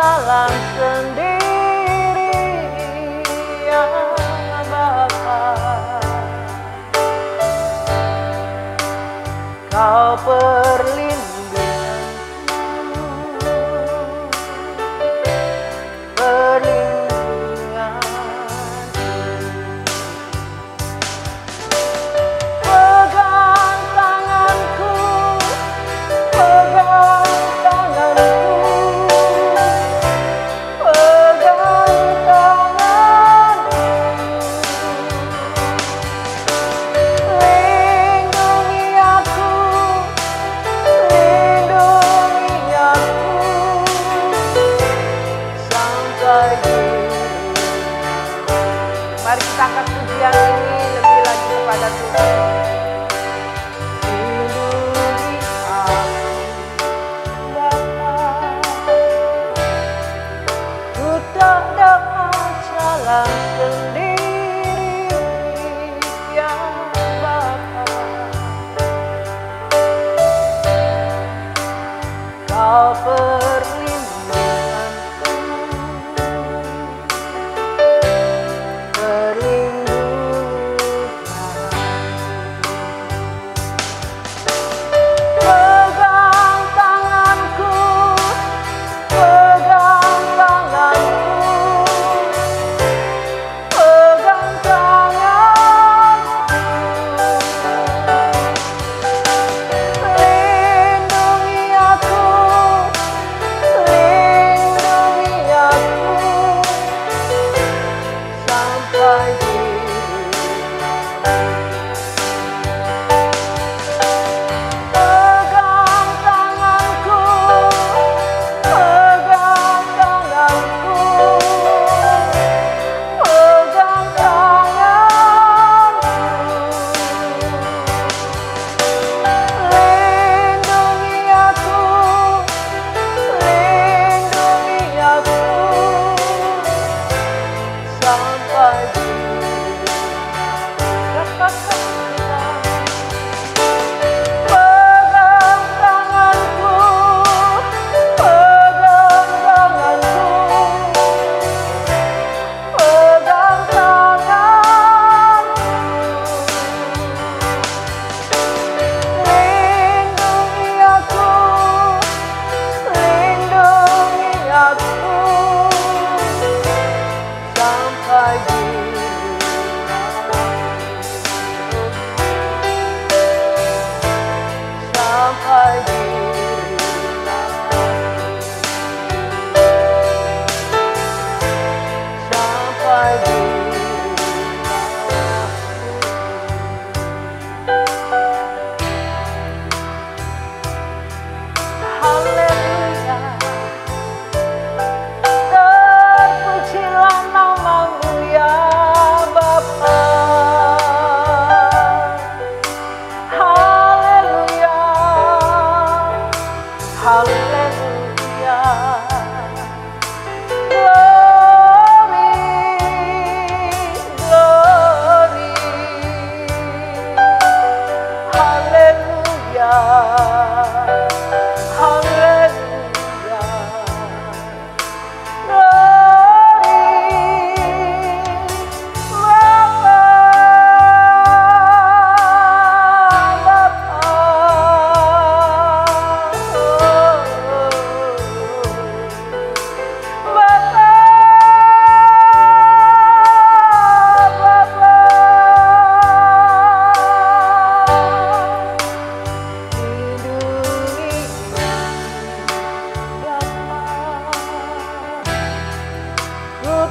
jalan sendiri ya Bapa. Kau perlindungan, pegang tanganku, pegang tanganku, pegang tanganku, lindungi aku sampai di. Mari kita angkat pujian ini lebih lagi kepada Tuhan. Lindungi aku Bapa, ku tak dapat jalan sendiri ya Bapa. Kau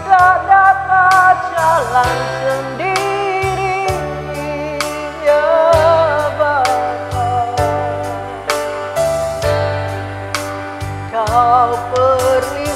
tak dapat jalan sendiri ya Bapa. Kau perlindungan,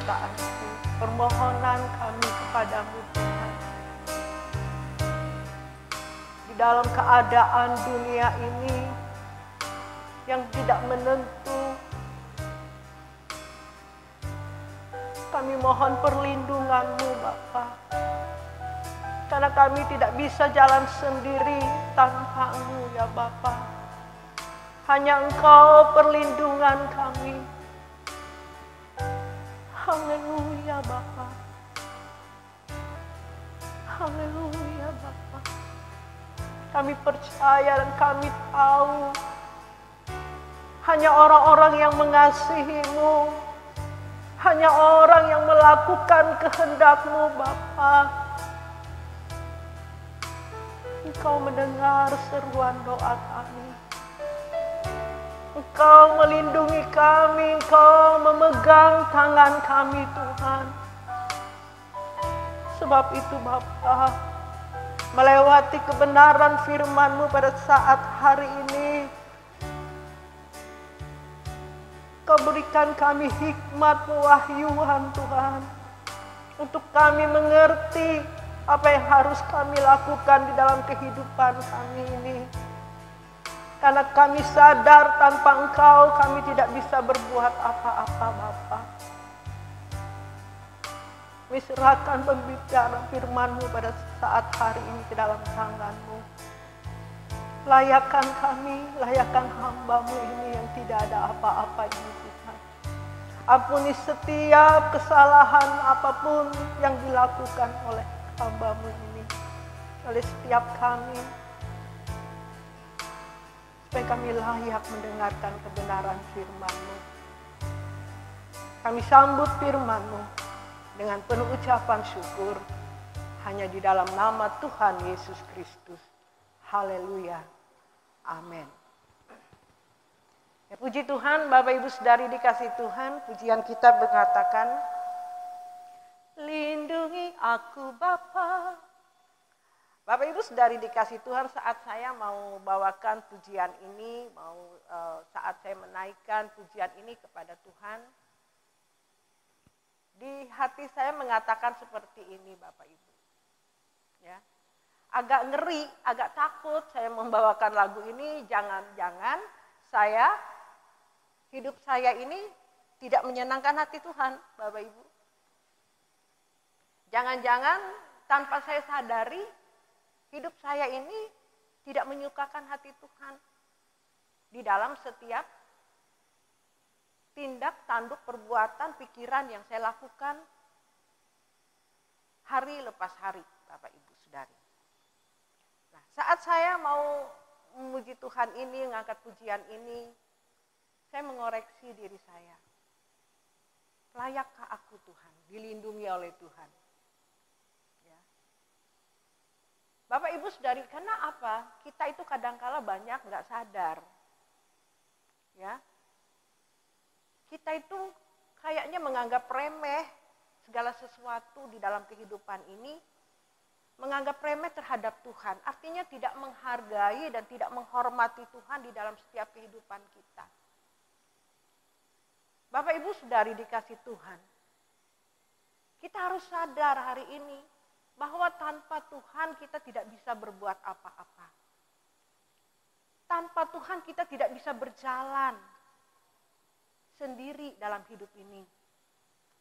permintaanku, permohonan kami kepadamu Tuhan. Di dalam keadaan dunia ini yang tidak menentu, kami mohon perlindungan-Mu Bapa. Karena kami tidak bisa jalan sendiri tanpa-Mu ya Bapa. Hanya Engkau perlindungan kami. Haleluya Bapa. Haleluya Bapa. Kami percaya dan kami tahu hanya orang-orang yang mengasihi-Mu, hanya orang yang melakukan kehendak-Mu Bapa. Engkau mendengar seruan doa kami. Engkau melindungi kami, Engkau memegang tangan kami Tuhan. Sebab itu Bapa, melewati kebenaran firman-Mu pada saat hari ini, Kau berikan kami hikmat pewahyuan Tuhan, untuk kami mengerti apa yang harus kami lakukan di dalam kehidupan kami ini. Karena kami sadar tanpa Engkau kami tidak bisa berbuat apa-apa Bapa. Kami serahkan pembicaraan firman-Mu pada saat hari ini ke dalam tangan-Mu. Layakkan kami, layakkan hamba-Mu ini yang tidak ada apa-apa ini Tuhan. Ampuni setiap kesalahan apapun yang dilakukan oleh hamba-Mu ini, oleh setiap kami, supaya kami layak mendengarkan kebenaran firman-Mu. Kami sambut firman-Mu dengan penuh ucapan syukur, hanya di dalam nama Tuhan Yesus Kristus. Haleluya. Amin. Ya, puji Tuhan, Bapak Ibu Saudari dikasih Tuhan, pujian kita mengatakan, lindungi aku Bapa. Bapak Ibu Saudari dikasih Tuhan, saat saya mau bawakan pujian ini, saat saya menaikkan pujian ini kepada Tuhan, di hati saya mengatakan seperti ini Bapak Ibu. Ya. Agak ngeri, agak takut saya membawakan lagu ini, jangan-jangan hidup saya ini tidak menyenangkan hati Tuhan, Bapak Ibu. Jangan-jangan tanpa saya sadari, hidup saya ini tidak menyukakan hati Tuhan. Di dalam setiap tindak, tanduk, perbuatan, pikiran yang saya lakukan hari lepas hari, Bapak Ibu Saudari. Nah, saat saya mau memuji Tuhan ini, mengangkat pujian ini, saya mengoreksi diri saya. Layakkah aku Tuhan, dilindungi oleh Tuhan? Ya. Bapak Ibu Saudari, karena apa? Kita itu kadangkala banyak nggak sadar. Ya. Kita itu kayaknya menganggap remeh segala sesuatu di dalam kehidupan ini, menganggap remeh terhadap Tuhan. Artinya tidak menghargai dan tidak menghormati Tuhan di dalam setiap kehidupan kita. Bapak Ibu Saudari dikasih Tuhan, kita harus sadar hari ini bahwa tanpa Tuhan kita tidak bisa berbuat apa-apa. Tanpa Tuhan kita tidak bisa berjalan sendiri dalam hidup ini.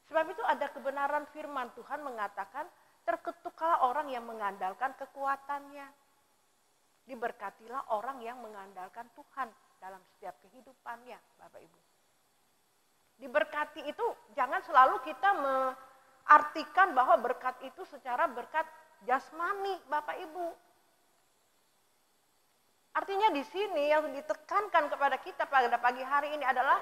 Sebab itu ada kebenaran firman Tuhan mengatakan, terketuklah orang yang mengandalkan kekuatannya. Diberkatilah orang yang mengandalkan Tuhan dalam setiap kehidupannya, Bapak Ibu. Diberkati itu jangan selalu kita mengartikan bahwa berkat itu secara berkat jasmani, Bapak Ibu. Artinya di sini yang ditekankan kepada kita pada pagi hari ini adalah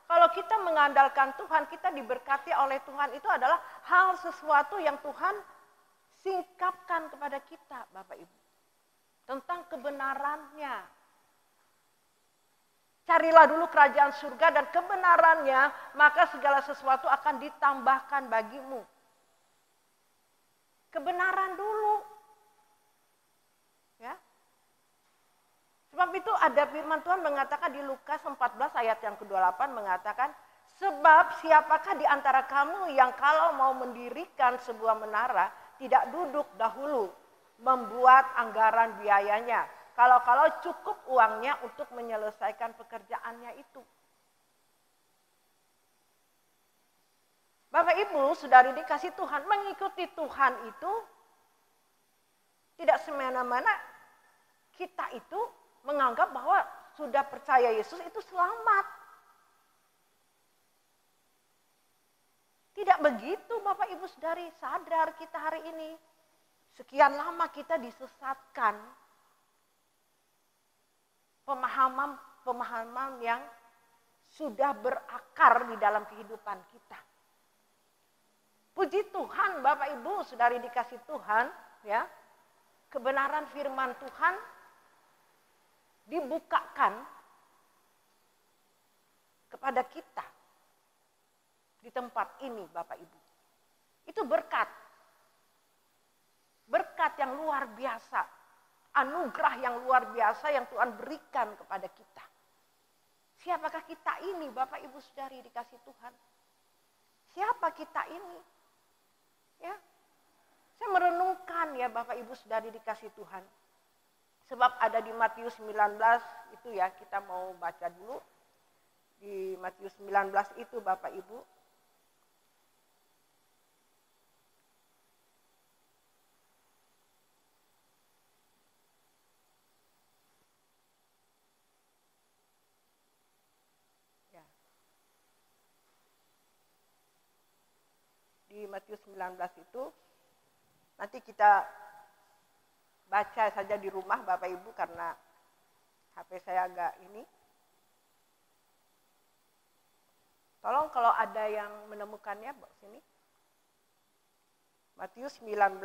kalau kita mengandalkan Tuhan, kita diberkati oleh Tuhan, itu adalah hal sesuatu yang Tuhan singkapkan kepada kita, Bapak Ibu. Tentang kebenarannya. Carilah dulu kerajaan surga dan kebenarannya, maka segala sesuatu akan ditambahkan bagimu. Kebenaran dulu. Ya. Sebab itu ada firman Tuhan mengatakan di Lukas 14 ayat yang ke-28 mengatakan, Sebab siapakah di antara kamu yang kalau mau mendirikan sebuah menara tidak duduk dahulu membuat anggaran biayanya. Kalau cukup uangnya untuk menyelesaikan pekerjaannya itu. Bapak Ibu, saudari dikasih Tuhan, mengikuti Tuhan itu tidak semena-mena kita itu menganggap bahwa sudah percaya Yesus itu selamat. Tidak begitu Bapak Ibu saudari, sadar kita hari ini. Sekian lama kita disesatkan pemahaman yang sudah berakar di dalam kehidupan kita. Puji Tuhan Bapak Ibu saudari dikasih Tuhan, ya. Kebenaran firman Tuhan dibukakan kepada kita di tempat ini Bapak Ibu. Itu berkat. Berkat yang luar biasa. Anugerah yang luar biasa yang Tuhan berikan kepada kita. Siapakah kita ini Bapak Ibu saudari dikasih Tuhan? Siapa kita ini? Ya. Saya merenungkan ya Bapak Ibu saudari dikasih Tuhan. Sebab ada di Matius 19 itu ya, kita mau baca dulu. Di Matius 19 itu Bapak Ibu. Ya. Di Matius 19 itu nanti kita baca saja di rumah Bapak Ibu karena HP saya agak ini. Tolong kalau ada yang menemukannya bawa sini. Matius 19.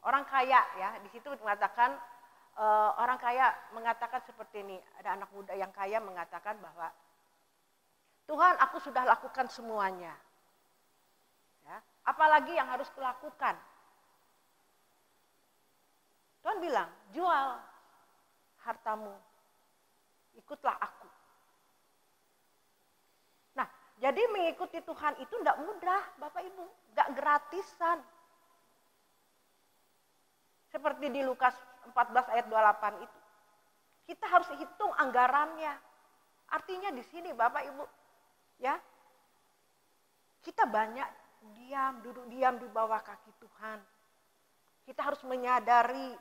Orang kaya ya, di situ mengatakan orang kaya mengatakan seperti ini. Ada anak muda yang kaya mengatakan bahwa Tuhan, aku sudah lakukan semuanya. Ya, apalagi yang harus kulakukan? Tuhan bilang, jual hartamu, ikutlah aku. Nah, jadi mengikuti Tuhan itu tidak mudah Bapak Ibu, tidak gratisan. Seperti di Lukas 14 ayat 28 itu. Kita harus hitung anggarannya. Artinya di sini Bapak Ibu, ya, kita banyak duduk diam di bawah kaki Tuhan. Kita harus menyadari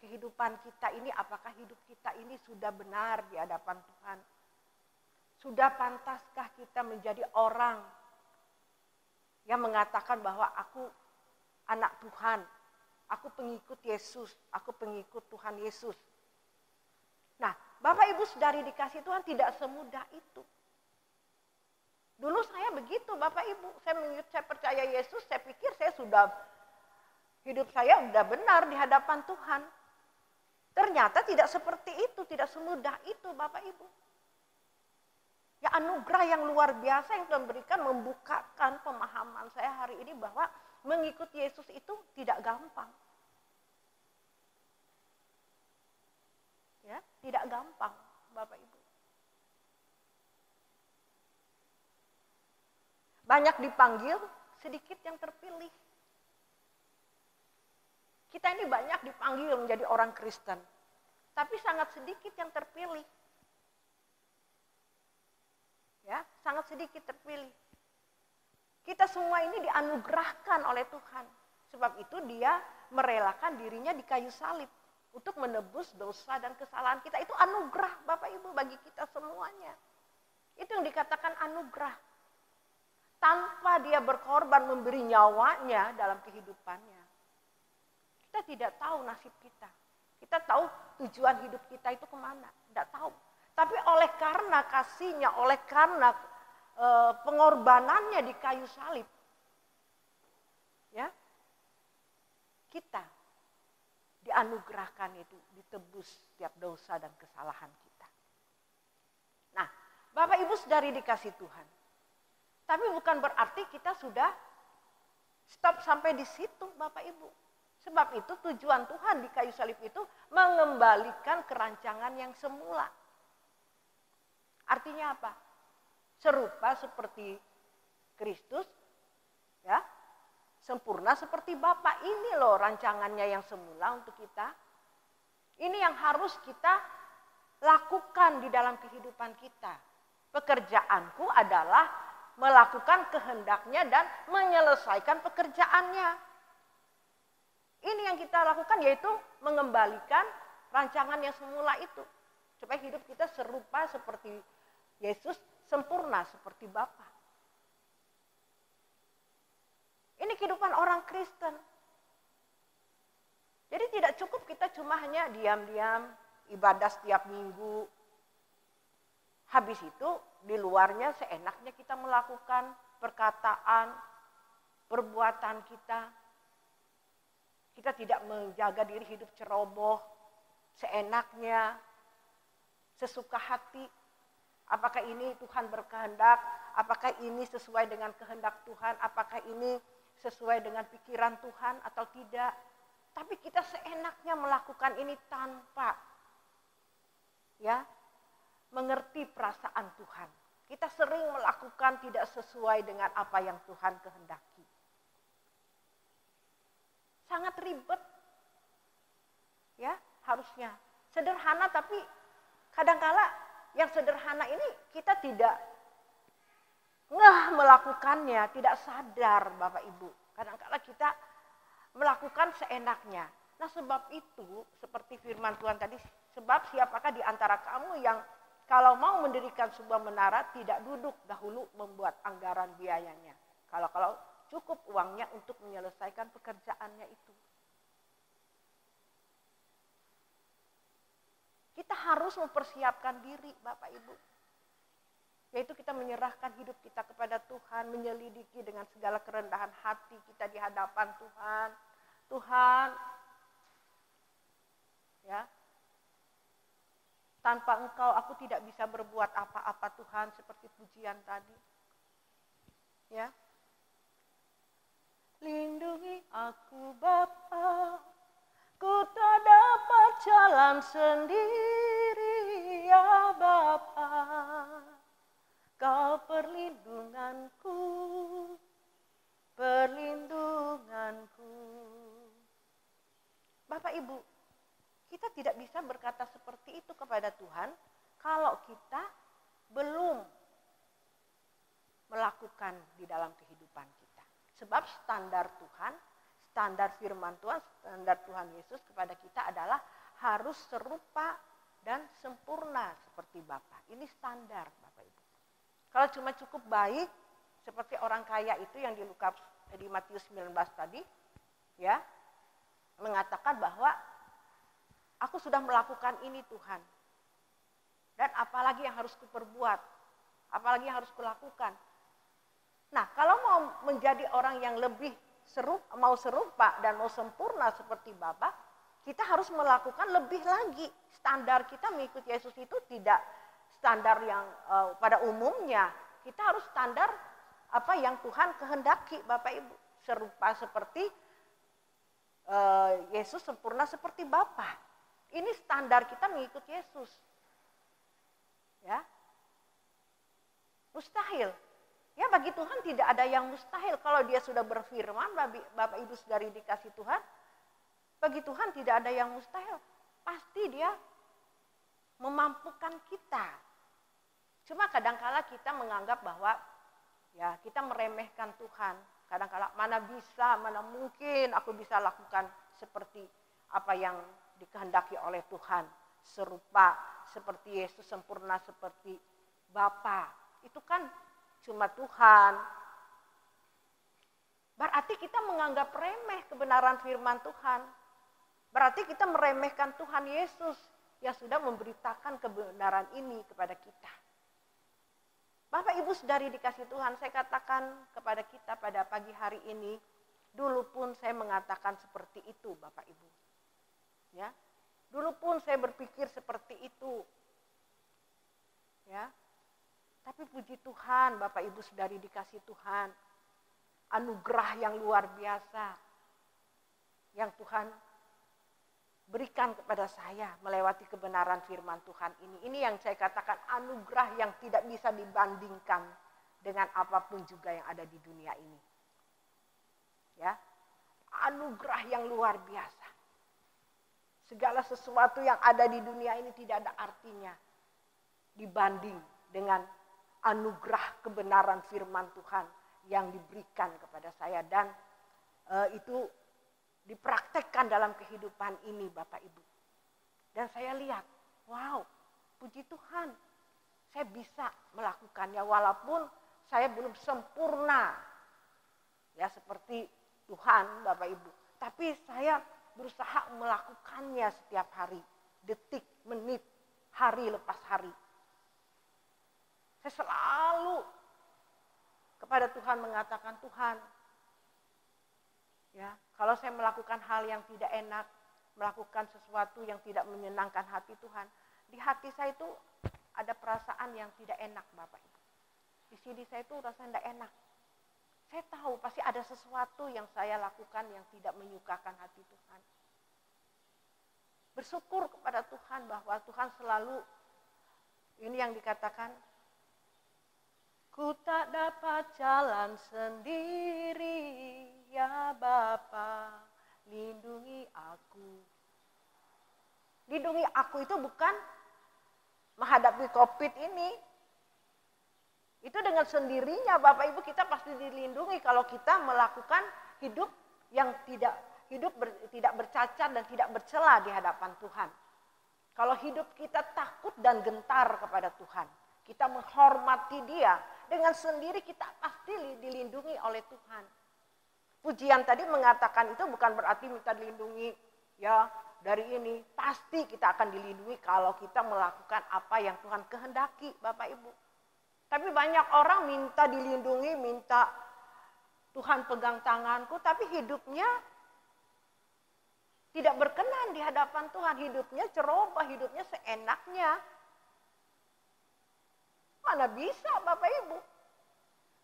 kehidupan kita ini, apakah hidup kita ini sudah benar di hadapan Tuhan. Sudah pantaskah kita menjadi orang yang mengatakan bahwa aku anak Tuhan, aku pengikut Yesus, aku pengikut Tuhan Yesus. Nah, Bapak Ibu saudari dikasih Tuhan tidak semudah itu. Dulu saya begitu Bapak Ibu, saya percaya Yesus, saya pikir hidup saya sudah benar di hadapan Tuhan. Ternyata tidak seperti itu, tidak semudah itu Bapak Ibu. Ya anugerah yang luar biasa yang Tuhan berikan membukakan pemahaman saya hari ini bahwa mengikuti Yesus itu tidak gampang. Ya, tidak gampang Bapak Ibu. Banyak dipanggil, sedikit yang terpilih. Kita ini banyak dipanggil menjadi orang Kristen, tapi sangat sedikit yang terpilih. Ya, sangat sedikit terpilih. Kita semua ini dianugerahkan oleh Tuhan. Sebab itu dia merelakan dirinya di kayu salib untuk menebus dosa dan kesalahan kita. Itu anugerah Bapak Ibu bagi kita semuanya. Itu yang dikatakan anugerah. Tanpa dia berkorban memberi nyawanya dalam kehidupannya. Kita tidak tahu nasib kita. Kita tahu tujuan hidup kita itu kemana. Tidak tahu. Tapi oleh karena kasihnya, oleh karena pengorbanannya di kayu salib. Ya, kita dianugerahkan itu, ditebus setiap dosa dan kesalahan kita. Nah, Bapak Ibu saudari dikasih Tuhan. Tapi bukan berarti kita sudah stop sampai di situ Bapak Ibu. Sebab itu tujuan Tuhan di kayu salib itu mengembalikan kerancangan yang semula. Artinya apa? serupa seperti Kristus, ya, sempurna seperti Bapa. Ini loh rancangannya yang semula untuk kita. Ini yang harus kita lakukan di dalam kehidupan kita. Pekerjaanku adalah melakukan kehendaknya dan menyelesaikan pekerjaannya. Ini yang kita lakukan, yaitu mengembalikan rancangan yang semula itu. Supaya hidup kita serupa seperti Yesus, sempurna seperti Bapa. Ini kehidupan orang Kristen. Jadi tidak cukup kita cuma hanya diam-diam ibadah setiap minggu. Habis itu di luarnya seenaknya kita melakukan perkataan, perbuatan kita. Kita tidak menjaga diri hidup ceroboh, seenaknya, sesuka hati. Apakah ini Tuhan berkehendak? Apakah ini sesuai dengan kehendak Tuhan? Apakah ini sesuai dengan pikiran Tuhan atau tidak? Tapi kita seenaknya melakukan ini tanpa mengerti perasaan Tuhan. Kita sering melakukan tidak sesuai dengan apa yang Tuhan kehendaki. Sangat ribet, ya harusnya. Sederhana tapi kadangkala yang sederhana ini kita tidak melakukannya, tidak sadar Bapak Ibu. Kadangkala kita melakukan seenaknya. Nah sebab itu seperti firman Tuhan tadi, sebab siapakah di antara kamu yang kalau mau mendirikan sebuah menara tidak duduk dahulu membuat anggaran biayanya. Kalau cukup uangnya untuk menyelesaikan pekerjaannya itu. Kita harus mempersiapkan diri Bapak Ibu. Yaitu kita menyerahkan hidup kita kepada Tuhan, menyelidiki dengan segala kerendahan hati kita di hadapan Tuhan. Tuhan, ya, tanpa Engkau aku tidak bisa berbuat apa-apa Tuhan, seperti pujian tadi. Ya. Lindungi aku Bapa, ku tak dapat jalan sendiri ya Bapa. Kau perlindunganku, perlindunganku. Bapak Ibu, kita tidak bisa berkata seperti itu kepada Tuhan kalau kita belum melakukan di dalam kehidupan kita. Sebab standar Tuhan, standar firman Tuhan, standar Tuhan Yesus kepada kita adalah harus serupa dan sempurna seperti Bapa. Ini standar Bapak Ibu. Kalau cuma cukup baik seperti orang kaya itu yang di Matius 19 tadi, ya, mengatakan bahwa aku sudah melakukan ini Tuhan. Dan apalagi yang harus kuperbuat, apalagi yang harus kulakukan. Nah, kalau mau menjadi orang yang lebih mau serupa dan mau sempurna seperti Bapa, kita harus melakukan lebih lagi. Standar kita mengikuti Yesus itu tidak standar yang pada umumnya. Kita harus standar apa yang Tuhan kehendaki Bapak Ibu. Serupa seperti Yesus, sempurna seperti Bapa. Ini standar kita mengikuti Yesus. Ya. Mustahil. Ya bagi Tuhan tidak ada yang mustahil. Kalau dia sudah berfirman, Bapak Ibu saudari dikasih Tuhan, bagi Tuhan tidak ada yang mustahil. Pasti dia memampukan kita. Cuma kadangkala kita menganggap bahwa ya kita meremehkan Tuhan. Kadangkala mana bisa, mana mungkin aku bisa lakukan seperti apa yang dikehendaki oleh Tuhan. Serupa seperti Yesus, sempurna seperti Bapa. Itu kan cuma Tuhan. Berarti kita menganggap remeh kebenaran firman Tuhan. Berarti kita meremehkan Tuhan Yesus yang sudah memberitakan kebenaran ini kepada kita. Bapak Ibu saudari dikasih Tuhan, saya katakan kepada kita pada pagi hari ini, dulu pun saya mengatakan seperti itu Bapak Ibu. Ya. Dulu pun saya berpikir seperti itu. Ya. Tapi puji Tuhan, Bapak Ibu saudari dikasih Tuhan, anugerah yang luar biasa yang Tuhan berikan kepada saya melewati kebenaran firman Tuhan ini. Ini yang saya katakan anugerah yang tidak bisa dibandingkan dengan apapun juga yang ada di dunia ini. Ya, anugerah yang luar biasa. Segala sesuatu yang ada di dunia ini tidak ada artinya dibanding dengan anugerah kebenaran firman Tuhan yang diberikan kepada saya. Dan itu dipraktekkan dalam kehidupan ini Bapak Ibu. Dan saya lihat, wow, puji Tuhan, saya bisa melakukannya walaupun saya belum sempurna. Ya seperti Tuhan Bapak Ibu. Tapi saya berusaha melakukannya setiap hari, detik, menit, hari lepas hari. Saya selalu kepada Tuhan mengatakan, Tuhan, ya, kalau saya melakukan hal yang tidak enak, melakukan sesuatu yang tidak menyenangkan hati Tuhan, di hati saya itu ada perasaan yang tidak enak Bapak Ibu. Di sini saya itu rasanya tidak enak. Saya tahu pasti ada sesuatu yang saya lakukan yang tidak menyukakan hati Tuhan. Bersyukur kepada Tuhan bahwa Tuhan selalu, ini yang dikatakan, ku tak dapat jalan sendiri, ya Bapa, lindungi aku. Lindungi aku itu bukan menghadapi COVID ini. Itu dengan sendirinya Bapak Ibu kita pasti dilindungi kalau kita melakukan hidup yang tidak bercacat dan tidak bercela di hadapan Tuhan. Kalau hidup kita takut dan gentar kepada Tuhan, kita menghormati Dia, dengan sendiri kita pasti dilindungi oleh Tuhan. Pujian tadi mengatakan itu bukan berarti minta dilindungi ya dari ini. Pasti kita akan dilindungi kalau kita melakukan apa yang Tuhan kehendaki Bapak Ibu. Tapi banyak orang minta dilindungi, minta Tuhan pegang tanganku, tapi hidupnya tidak berkenan di hadapan Tuhan. Hidupnya ceroboh, hidupnya seenaknya. Mana bisa Bapak Ibu?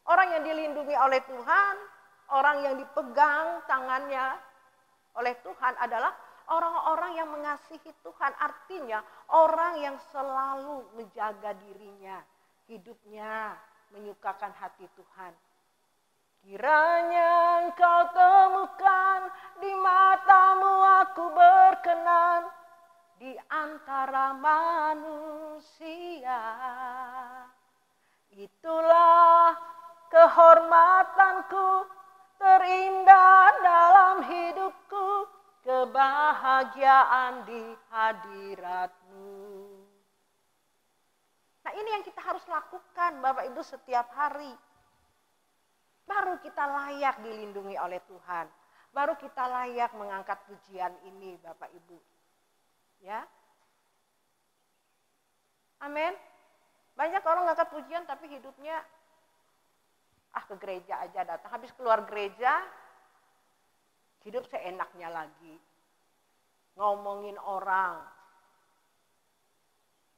Orang yang dilindungi oleh Tuhan, orang yang dipegang tangannya oleh Tuhan adalah orang-orang yang mengasihi Tuhan. Artinya orang yang selalu menjaga dirinya. Hidupnya menyukakan hati Tuhan. Kiranya engkau temukan di matamu aku berkenan di antara manusia. Itulah kehormatanku terindah dalam hidupku, kebahagiaan di hadiratmu. Nah ini yang kita harus lakukan Bapak Ibu setiap hari. Baru kita layak dilindungi oleh Tuhan. Baru kita layak mengangkat pujian ini Bapak Ibu. Ya. Amin. Banyak orang ngangkat pujian tapi hidupnya ke gereja aja datang. Habis keluar gereja hidup seenaknya lagi. Ngomongin orang.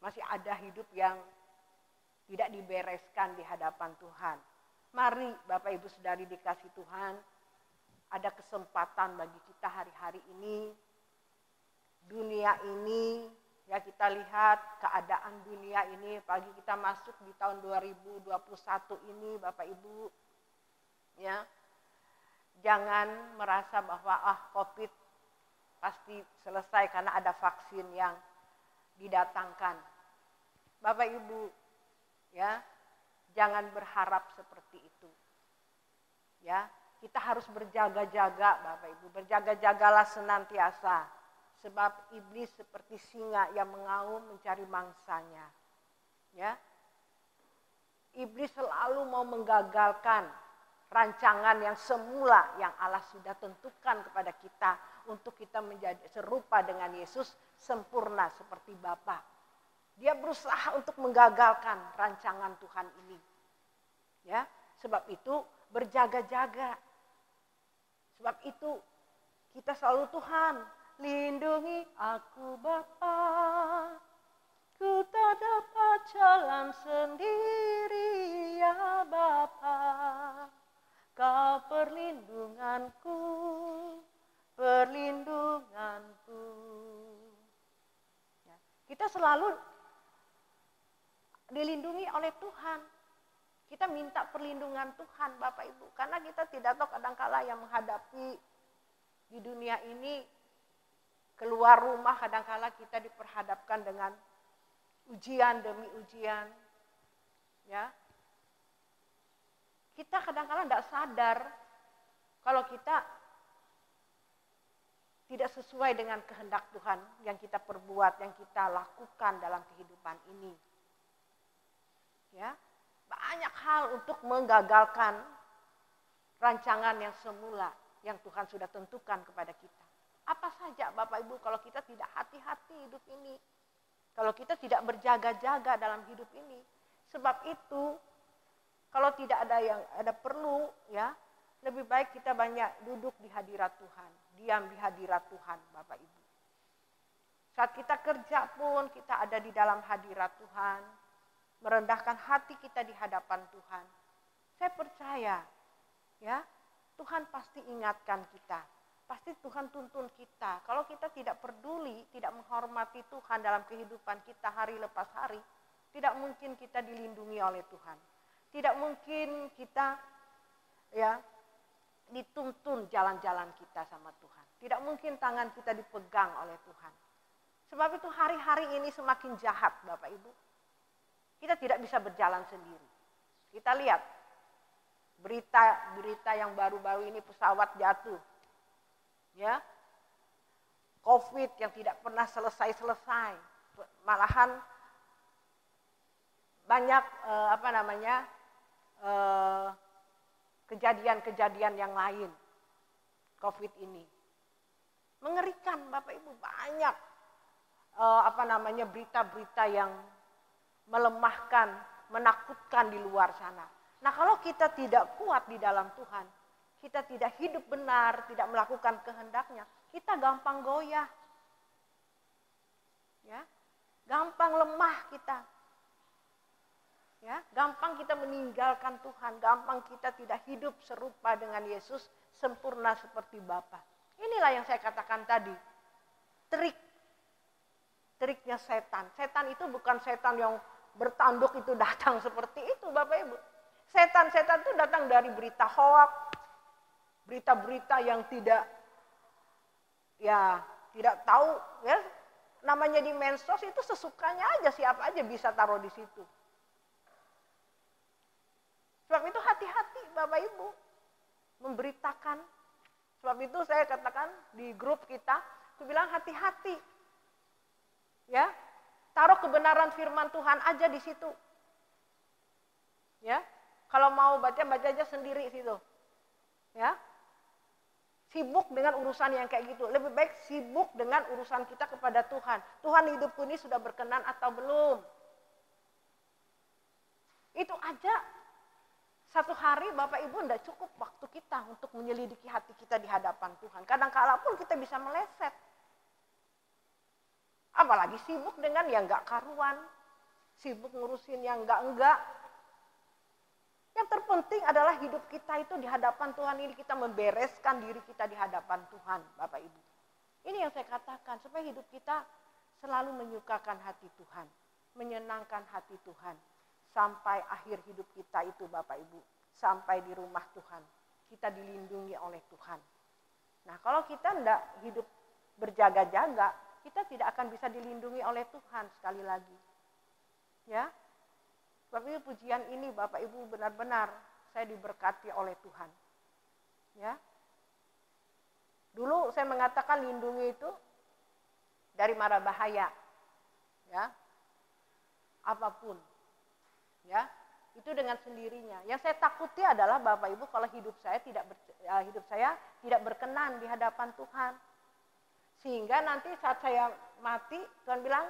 Masih ada hidup yang tidak dibereskan di hadapan Tuhan. Mari Bapak Ibu Saudari dikasih Tuhan, ada kesempatan bagi kita hari-hari ini, dunia ini, ya kita lihat keadaan dunia ini, pagi kita masuk di tahun 2021 ini Bapak Ibu, ya jangan merasa bahwa COVID pasti selesai karena ada vaksin yang didatangkan. Bapak Ibu, ya, jangan berharap seperti itu. Ya, kita harus berjaga-jaga, Bapak Ibu, berjaga-jagalah senantiasa, sebab iblis seperti singa yang mengaum mencari mangsanya. Ya, iblis selalu mau menggagalkan rancangan yang semula yang Allah sudah tentukan kepada kita untuk kita menjadi serupa dengan Yesus, sempurna seperti Bapa. Dia berusaha untuk menggagalkan rancangan Tuhan ini. Ya, sebab itu berjaga-jaga. Sebab itu kita selalu Tuhan, lindungi aku Bapa. Ku tak dapat jalan sendiri ya Bapa. Kau perlindunganku, perlindunganku. Kita selalu dilindungi oleh Tuhan. Kita minta perlindungan Tuhan Bapak Ibu. Karena kita tidak tahu kadangkala yang menghadapi di dunia ini, keluar rumah kadangkala kita diperhadapkan dengan ujian demi ujian. Ya. Kita kadangkala tidak sadar kalau kita tidak sesuai dengan kehendak Tuhan yang kita perbuat, yang kita lakukan dalam kehidupan ini. Ya, banyak hal untuk menggagalkan rancangan yang semula yang Tuhan sudah tentukan kepada kita. Apa saja Bapak Ibu kalau kita tidak hati-hati hidup ini, kalau kita tidak berjaga-jaga dalam hidup ini. Sebab itu kalau tidak ada perlu, ya, lebih baik kita banyak duduk di hadirat Tuhan, diam di hadirat Tuhan Bapak Ibu. Saat kita kerja pun kita ada di dalam hadirat Tuhan, merendahkan hati kita di hadapan Tuhan. Saya percaya, ya, Tuhan pasti ingatkan kita. Pasti Tuhan tuntun kita. Kalau kita tidak peduli, tidak menghormati Tuhan dalam kehidupan kita hari lepas hari, tidak mungkin kita dilindungi oleh Tuhan. Tidak mungkin kita, ya, dituntun jalan-jalan kita sama Tuhan. Tidak mungkin tangan kita dipegang oleh Tuhan. Sebab itu hari-hari ini semakin jahat Bapak Ibu. Kita tidak bisa berjalan sendiri. Kita lihat berita yang baru-baru ini, pesawat jatuh. Ya. Covid yang tidak pernah selesai-selesai. Malahan banyak kejadian-kejadian yang lain. Covid ini. Mengerikan Bapak Ibu, banyak berita-berita yang melemahkan, menakutkan di luar sana. Nah, kalau kita tidak kuat di dalam Tuhan, kita tidak hidup benar, tidak melakukan kehendaknya, kita gampang goyah. Ya, gampang lemah kita. Ya, gampang kita meninggalkan Tuhan, gampang kita tidak hidup serupa dengan Yesus, sempurna seperti Bapa. Inilah yang saya katakan tadi. Triknya setan. Setan itu bukan setan yang bertanduk itu datang seperti itu Bapak Ibu. Setan-setan itu datang dari berita hoak, berita-berita yang tidak tahu, ya. Namanya di medsos itu sesukanya aja, siapa aja bisa taruh di situ. Sebab itu hati-hati Bapak Ibu memberitakan. Sebab itu saya katakan di grup kita, aku bilang hati-hati. Ya, taruh kebenaran firman Tuhan aja di situ. Ya, kalau mau baca aja sendiri situ. Ya, sibuk dengan urusan yang kayak gitu. Lebih baik sibuk dengan urusan kita kepada Tuhan. Tuhan, hidupku ini sudah berkenan atau belum? Itu aja. Satu hari Bapak Ibu tidak cukup waktu kita untuk menyelidiki hati kita di hadapan Tuhan. Kadang-kala pun kita bisa meleset. Apalagi sibuk dengan yang enggak karuan. Sibuk ngurusin yang enggak. Yang terpenting adalah hidup kita itu di hadapan Tuhan ini. Kita membereskan diri kita di hadapan Tuhan, Bapak Ibu. Ini yang saya katakan, supaya hidup kita selalu menyukakan hati Tuhan. Menyenangkan hati Tuhan. Sampai akhir hidup kita itu Bapak Ibu. Sampai di rumah Tuhan. Kita dilindungi oleh Tuhan. Nah, kalau kita tidak hidup berjaga-jaga, kita tidak akan bisa dilindungi oleh Tuhan sekali lagi. Ya. Sebab itu pujian ini Bapak Ibu benar-benar saya diberkati oleh Tuhan. Ya. Dulu saya mengatakan lindungi itu dari mara bahaya. Ya. Apapun. Ya. Itu dengan sendirinya. Yang saya takuti adalah Bapak Ibu kalau hidup saya tidak berkenan di hadapan Tuhan. Sehingga nanti saat saya mati, Tuhan bilang,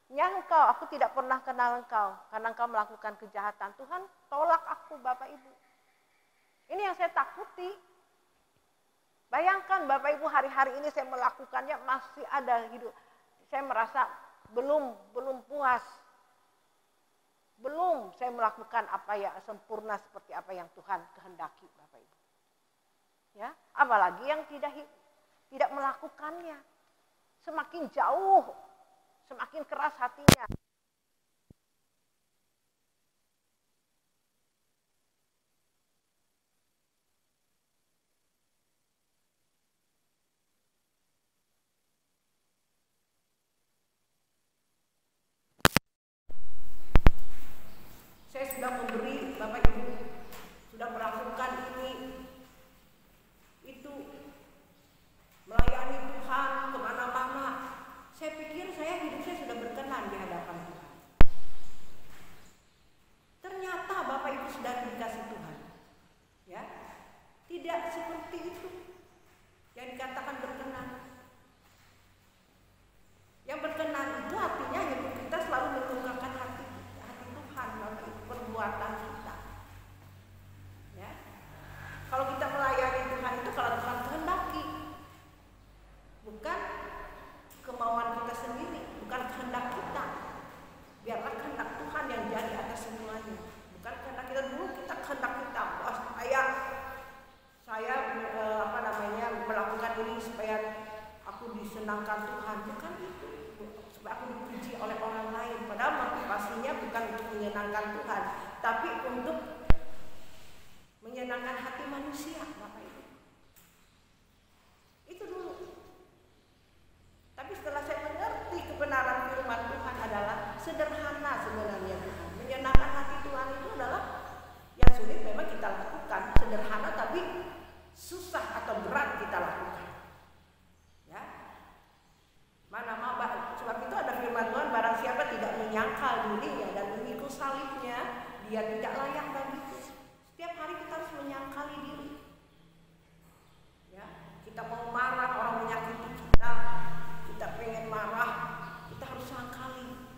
ya engkau, aku tidak pernah kenal engkau, karena engkau melakukan kejahatan. Tuhan tolak aku Bapak Ibu. Ini yang saya takuti. Bayangkan Bapak Ibu hari-hari ini saya melakukannya masih ada hidup. Saya merasa belum puas. Belum saya melakukan apa yang sempurna seperti apa yang Tuhan kehendaki Bapak Ibu. Ya, apalagi yang tidak melakukannya. Semakin jauh semakin keras hatinya. Saya sudah memberi, Bapak Ibu, sudah melakukan ini, itu, melayani Tuhan kemana-mana. Saya pikir hidup saya sudah berkenan di hadapan Tuhan. Ternyata Bapak Ibu sudah dikasih Tuhan, ya, tidak seperti itu yang dikatakan berkenan. Yang berkenan itu artinya hidup kita selalu menunggankan hati Tuhan melalui perbuatan kita. Ya. Kalau kita melayani Tuhan itu kalau Tuhan kehendaki, bukan kemauan kita sendiri, bukan kehendak kita. Biarlah kehendak Tuhan yang jadi atas semuanya. Bukan kehendak kita dulu, kita kehendak kita. Oh, saya melakukan ini supaya aku disenangkan Tuhan, bukan itu. Supaya aku dipuji oleh orang lain. Padahal motivasinya bukan untuk menyenangkan Tuhan, tapi untuk menyenangkan hati manusia, Bapak Ibu. Itu dulu. Tapi setelah saya mengerti kebenaran firman Tuhan adalah sederhana sebenarnya Tuhan. Menyenangkan hati Tuhan itu adalah yang sulit memang kita lakukan, sederhana tapi susah atau berat kita lakukan. Ya. Mana mau, sebab itu ada firman Tuhan, barang siapa tidak menyangkal dirinya dan memikul salibnya, dia tidak layak bagiku. Setiap hari kita harus menyangkali diri. Ya, kita mau marah, orang menyakiti kita, kita pengen marah, kita harus sangkali.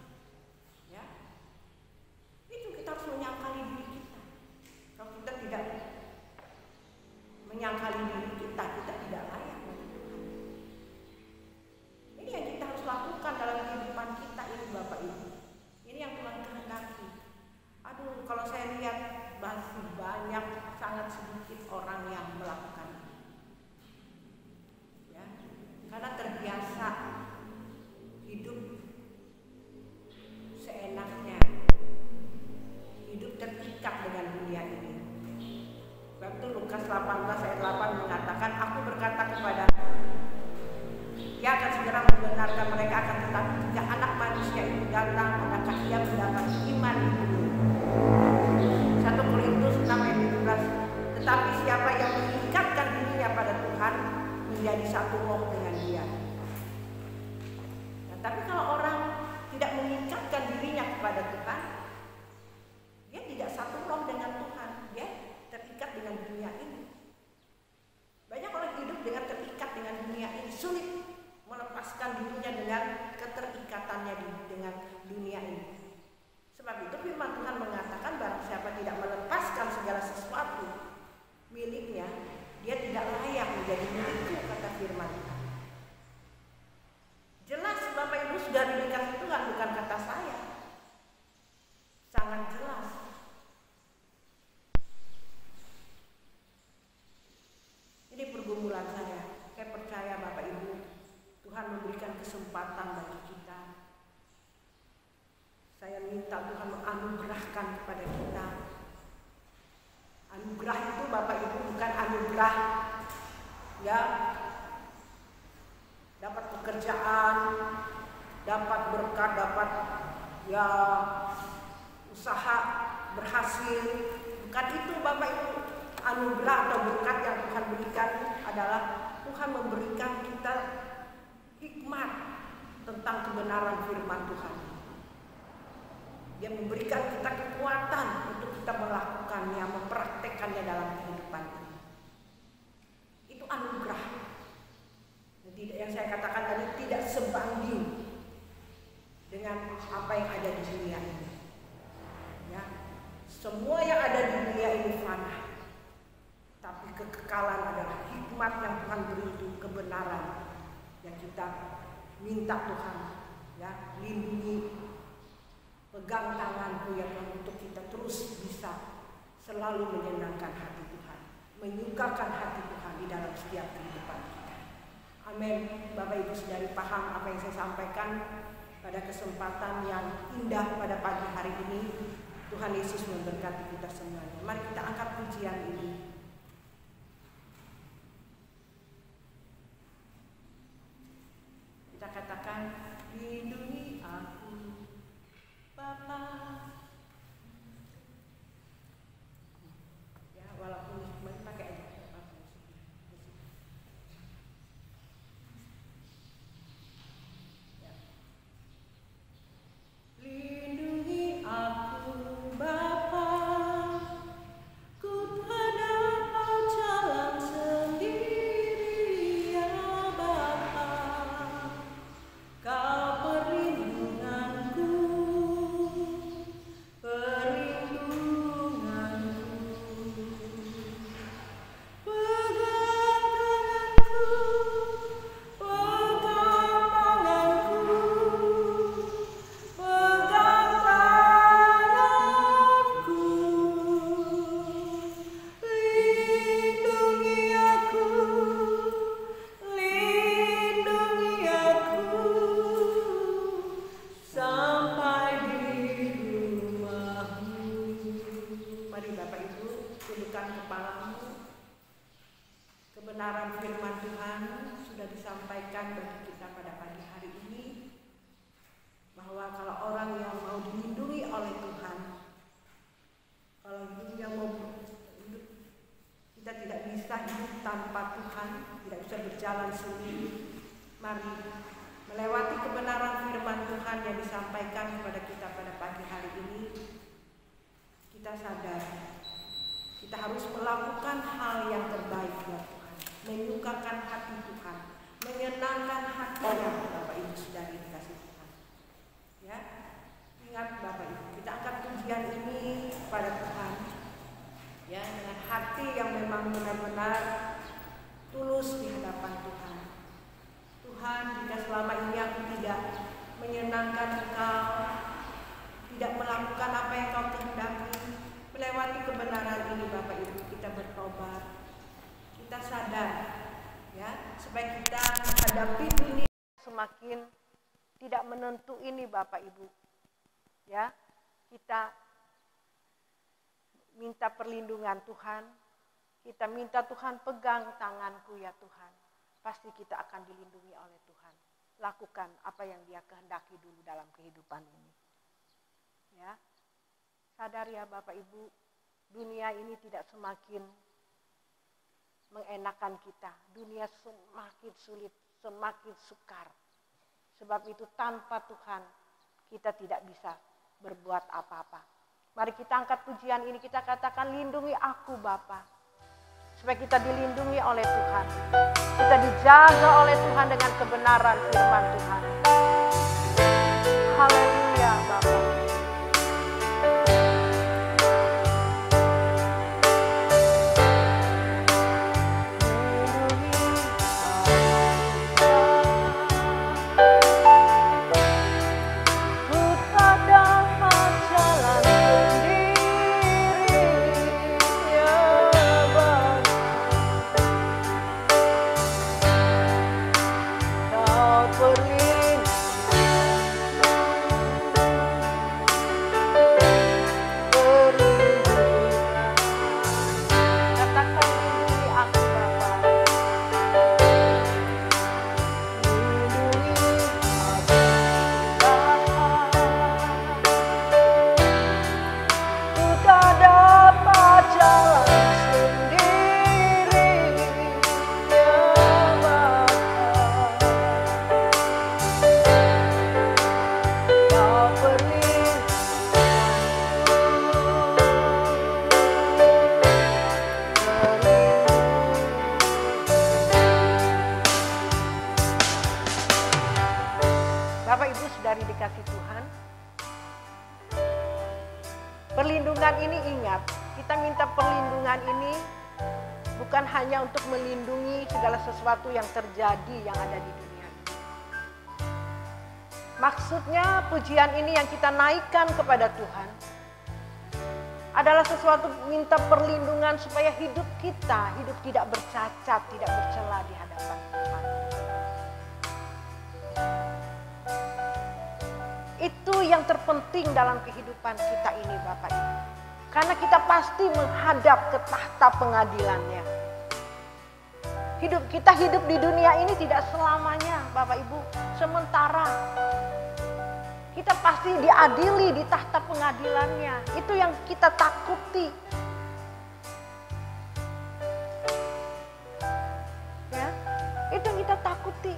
Ya, itu kita harus menyangkali diri kita. Kalau kita tidak menyangkali diri kita, kita tidak layak. Ini yang kita harus lakukan dalam kehidupan kita ini, Bapak Ibu. Ini yang Tuhan kehendaki. Aduh, kalau saya lihat masih banyak, sangat sedikit orang yang melakukan ini. Ya, karena terbiasa hidup seenaknya, hidup terikat dengan dunia ini. Sebab itu Lukas 18 ayat 8 mengatakan, aku berkata kepada ia akan segera membenarkan mereka, akan tetapi jika anak manusia itu datang, maka ia mendapat iman di bumi. 1 Korintus 6 ayat 17. Tetapi siapa yang mengikatkan dirinya pada Tuhan menjadi satu roh dengan Dia. Nah, tapi kalau orang tidak mengikatkan dirinya kepada Tuhan, dia tidak satu roh dengan Tuhan, dia terikat dengan dunia ini. Banyak orang hidup dengan terikat dengan dunia ini, sulit melepaskan dirinya dengan keterikatannya dengan dunia ini. Sebab itu firman Tuhan mengatakan, barang siapa tidak melepaskan segala sesuatu miliknya, dia tidak layak menjadi milikku, kata firman Tuhan. Jelas Bapak Ibu sudah dikasih Tuhan, bukan kata saya. Sangat jelas. Ini pergumulan saya. Saya percaya Bapak Ibu, Tuhan memberikan kesempatan bagi kita. Saya minta Tuhan menganugerahkan kepada kita. Anugerah itu Bapak Ibu bukan anugerah ya dapat pekerjaan, dapat berkat, dapat ya usaha berhasil. Bukan itu Bapak Ibu. Anugerah atau berkat yang Tuhan berikan adalah Tuhan memberikan kita hikmat tentang kebenaran firman Tuhan. Dia memberikan kita kekuatan untuk kita melakukannya, mempraktekannya dalam kehidupan ini. Itu anugerah. Jadi yang saya katakan tadi tidak sebanding dengan apa yang ada di dunia ini. Ya, semua yang ada di dunia ini fana. Tapi kekekalan adalah hikmat yang Tuhan beri, itu kebenaran yang kita minta Tuhan, ya, lindungi, pegang tanganku ya Tuhan, untuk kita terus bisa selalu menyenangkan hati Tuhan, menyukakan hati Tuhan di dalam setiap kehidupan kita. Amin. Bapak Ibu saudari paham apa yang saya sampaikan pada kesempatan yang indah pada pagi hari ini. Tuhan Yesus memberkati kita semuanya. Mari kita angkat pujian ini. Kita katakan, lindungi aku Bapa. Ya, walaupun mari pakai aja. Lindungi aku Bapa, ku tak dapat jalan sendiri ya Bapa, Kau perlindunganku, perlindunganku. Kebenaran firman Tuhan sudah disampaikan bagi kita pada pagi hari ini, bahwa kalau orang yang mau dilindungi oleh Tuhan, kalau yang mau hidup, kita tidak bisa hidup tanpa Tuhan, tidak bisa berjalan sendiri. Mari melewati kebenaran firman Tuhan yang disampaikan kepada kita pada pagi hari ini, kita sadar kita harus melakukan hal yang terbaik buat Tuhan, menyukakan hati Tuhan, menyenangkan hatinya. Bapak Ibu saudari dikasih Tuhan. Ya, ingat Bapak Ibu, kita angkat pujian ini pada Tuhan. Ya, dengan hati yang memang benar-benar tulus di hadapan Tuhan. Tuhan, jika selama ini aku tidak menyenangkan Engkau, tidak melakukan apa yang Kau kehendaki, melewati kebenaran ini Bapak Ibu, kita bertobat, kita sadar, ya, supaya kita menghadapi dunia semakin tidak menentu ini Bapak Ibu, ya, kita minta perlindungan Tuhan, kita minta Tuhan pegang tanganku ya Tuhan, pasti kita akan dilindungi oleh Tuhan. Lakukan apa yang Dia kehendaki dulu dalam kehidupan ini, ya. Sadar ya Bapak Ibu, dunia ini tidak semakin mengenakan kita. Dunia semakin sulit, semakin sukar. Sebab itu tanpa Tuhan kita tidak bisa berbuat apa-apa. Mari kita angkat pujian ini, kita katakan, lindungi aku Bapa. Supaya kita dilindungi oleh Tuhan. Kita dijaga oleh Tuhan dengan kebenaran firman Tuhan. Haleluya Bapa. Perlindungan ini, ingat, kita minta perlindungan ini bukan hanya untuk melindungi segala sesuatu yang terjadi yang ada di dunia ini. Maksudnya pujian ini yang kita naikkan kepada Tuhan adalah sesuatu minta perlindungan supaya hidup kita, hidup tidak bercacat, tidak bercela di hadapan Tuhan. Itu yang terpenting dalam kehidupan kita ini Bapak Ibu. Karena kita pasti menghadap ke tahta pengadilannya. Kita hidup di dunia ini tidak selamanya Bapak Ibu. Sementara kita pasti diadili di tahta pengadilannya. Itu yang kita takuti. Ya, itu yang kita takuti.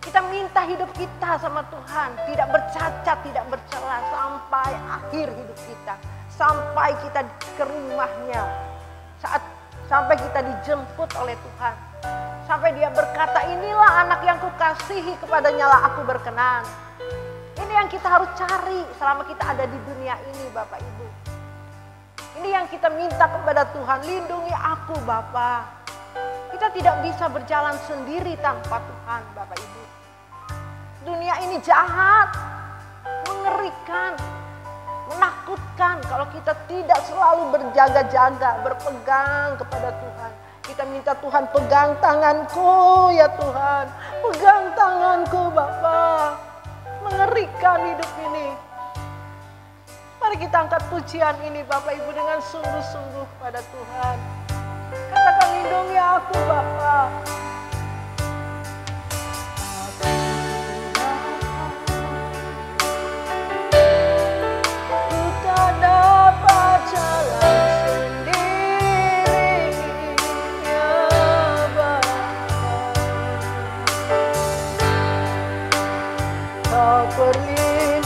Kita minta hidup kita sama Tuhan tidak bercacat, tidak bercela sampai akhir hidup kita. Sampai kita ke rumahnya. Sampai kita dijemput oleh Tuhan. Sampai dia berkata, inilah anak yang kukasihi, kepadanya lah aku berkenan. Ini yang kita harus cari selama kita ada di dunia ini Bapak Ibu. Ini yang kita minta kepada Tuhan, lindungi aku Bapa. Kita tidak bisa berjalan sendiri tanpa Tuhan Bapak Ibu. Dunia ini jahat, mengerikan, menakutkan kalau kita tidak selalu berjaga-jaga, berpegang kepada Tuhan. Kita minta Tuhan, pegang tanganku ya Tuhan, pegang tanganku Bapa. Mengerikan hidup ini. Mari kita angkat pujian ini Bapak Ibu dengan sungguh-sungguh kepada Tuhan. Katakan, lindungi aku Bapa. Dapat jalan sendiri ya Bapa, Kau perlindungan,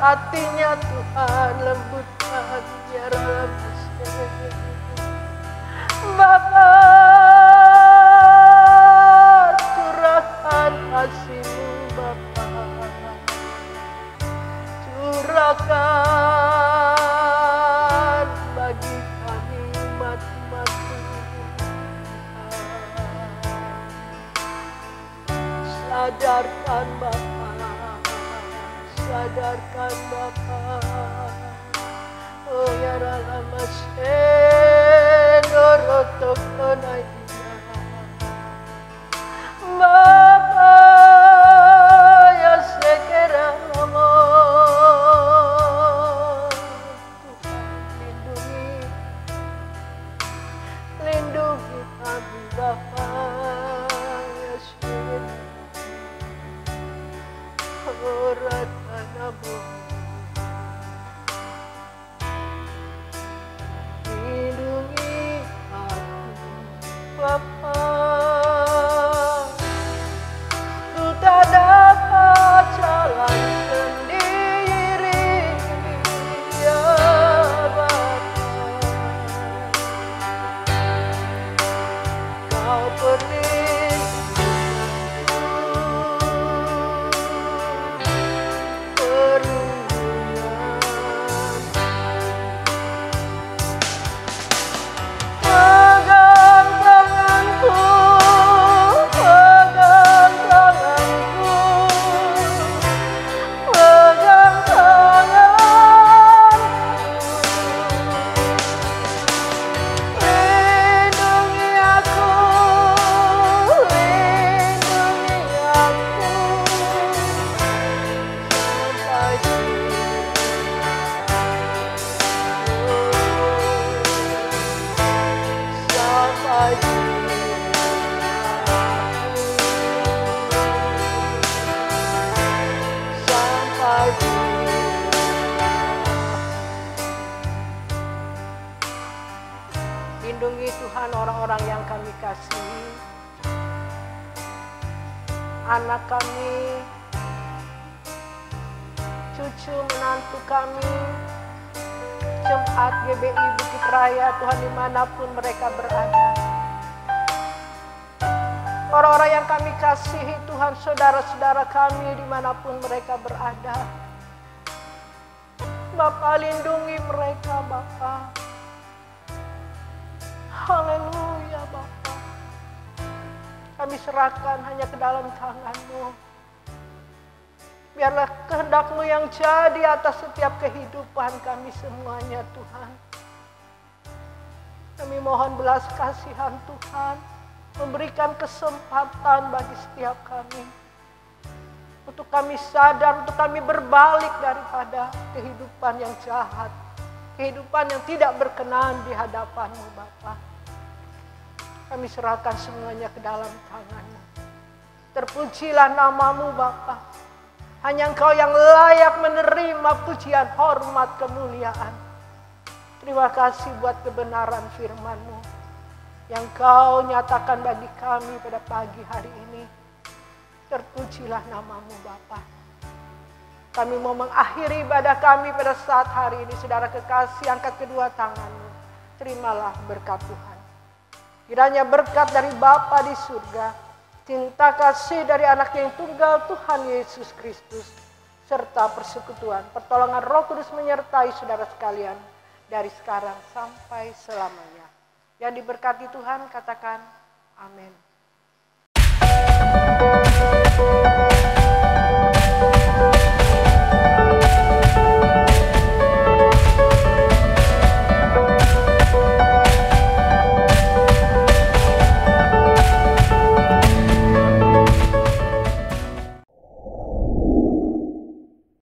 hatinya Tuhan, lembutkan biar Bapa, curahkan kasih-Mu Bapa, curahkan bagi kami umat-Mu. Sadarkan Bapa, sadarkan Bapa. Oh ya Rama Sendoroto Konaiya Bapa ya sekeramo. Tuhan lindungi kami Bapa ya sekeramo. Ratanamu lindungi aku Bapa, ku tak dapat jalan sendiri ya Bapa, Kau lindungi Tuhan orang-orang yang kami kasihi, anak kami, cucu menantu kami, jemaat GBI Bukit Raya Tuhan dimanapun mereka berada. Orang-orang yang kami kasihi Tuhan, saudara-saudara kami dimanapun mereka berada. Bapa lindungi mereka Bapa. Haleluya Bapa. Kami serahkan hanya ke dalam tangan-Mu. Biarlah kehendak-Mu yang jadi atas setiap kehidupan kami semuanya Tuhan. Kami mohon belas kasihan Tuhan, memberikan kesempatan bagi setiap kami. Untuk kami sadar, untuk kami berbalik daripada kehidupan yang jahat. Kehidupan yang tidak berkenan di hadapan-Mu Bapa. Kami serahkan semuanya ke dalam tangan-Mu. Terpujilah nama-Mu Bapa. Hanya Engkau yang layak menerima pujian, hormat, kemuliaan. Terima kasih buat kebenaran firman-Mu yang Kau nyatakan bagi kami pada pagi hari ini. Terpujilah nama-Mu Bapa. Kami mau mengakhiri ibadah kami pada saat hari ini. Saudara kekasih, angkat kedua tangan-Mu. Terimalah berkat Tuhan. Kiranya berkat dari Bapa di surga, cinta kasih dari Anak yang tunggal Tuhan Yesus Kristus, serta persekutuan, pertolongan Roh Kudus menyertai saudara sekalian dari sekarang sampai selamanya. Yang diberkati Tuhan katakan amin.